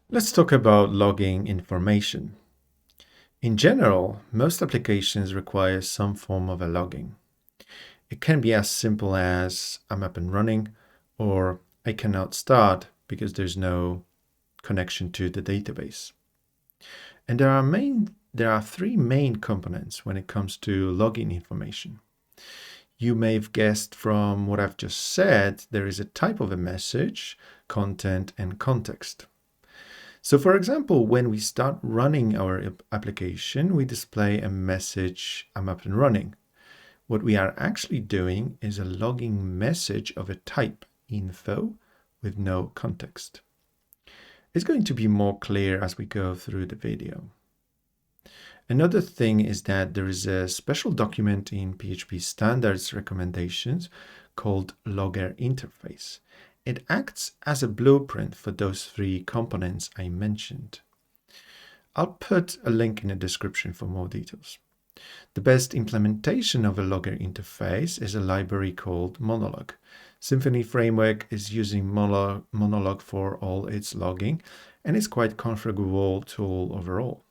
Let's talk about logging information. In general, most applications require some form of a logging. It can be as simple as I'm up and running, or I cannot start because there's no connection to the database. And there are three main components when it comes to logging information. You may have guessed from what I've just said, there is a type of a message, content, and context. So for example, when we start running our application, we display a message, I'm up and running. What we are actually doing is a logging message of a type, info, with no context. It's going to be more clear as we go through the video. Another thing is that there is a special document in PHP standards recommendations called LoggerInterface. It acts as a blueprint for those three components I mentioned. I'll put a link in the description for more details. The best implementation of a Logger interface is a library called Monolog. Symfony Framework is using Monolog for all its logging, and it's quite configurable tool overall.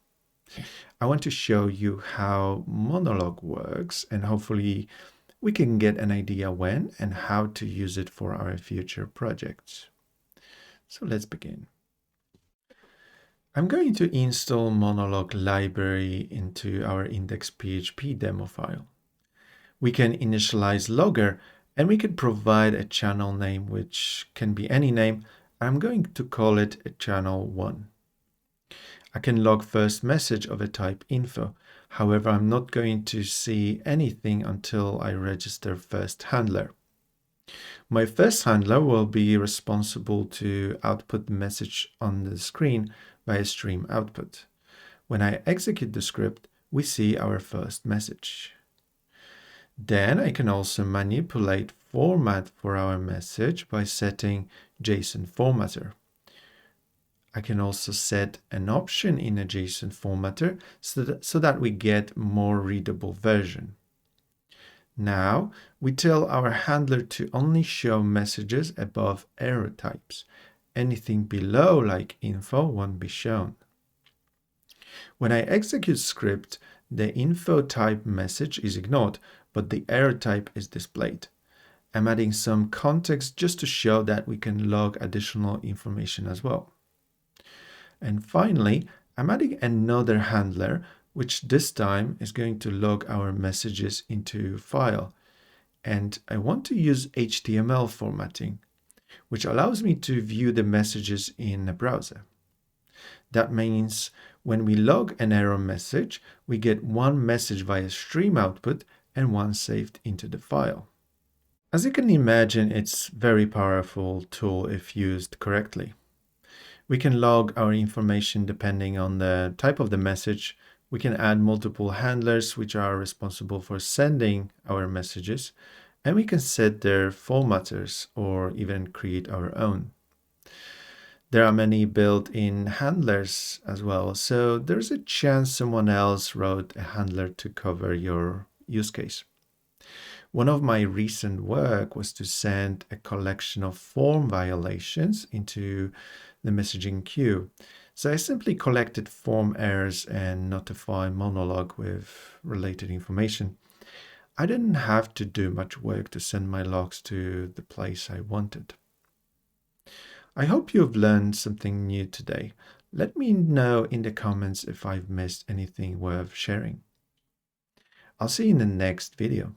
I want to show you how Monolog works, and hopefully we can get an idea when and how to use it for our future projects. So let's begin. I'm going to install Monolog library into our index.php demo file. We can initialize Logger, and we can provide a channel name, which can be any name. I'm going to call it a channel 1. I can log first message of a type info. However, I'm not going to see anything until I register first handler. My first handler will be responsible to output the message on the screen via stream output. When I execute the script, we see our first message. Then I can also manipulate format for our message by setting JSON formatter. I can also set an option in a JSON formatter so that we get more readable version. Now we tell our handler to only show messages above error types. Anything below, like info, won't be shown. When I execute script, the info type message is ignored, but the error type is displayed. I'm adding some context just to show that we can log additional information as well. And finally, I'm adding another handler, which this time is going to log our messages into file. And I want to use HTML formatting, which allows me to view the messages in a browser. That means when we log an error message, we get one message via stream output and one saved into the file. As you can imagine, it's a very powerful tool if used correctly. We can log our information depending on the type of the message. We can add multiple handlers which are responsible for sending our messages, and we can set their formatters or even create our own. There are many built-in handlers as well, so there's a chance someone else wrote a handler to cover your use case. One of my recent work was to send a collection of form violations into the messaging queue. So I simply collected form errors and notified Monolog with related information. I didn't have to do much work to send my logs to the place I wanted. I hope you've learned something new today. Let me know in the comments if I've missed anything worth sharing. I'll see you in the next video.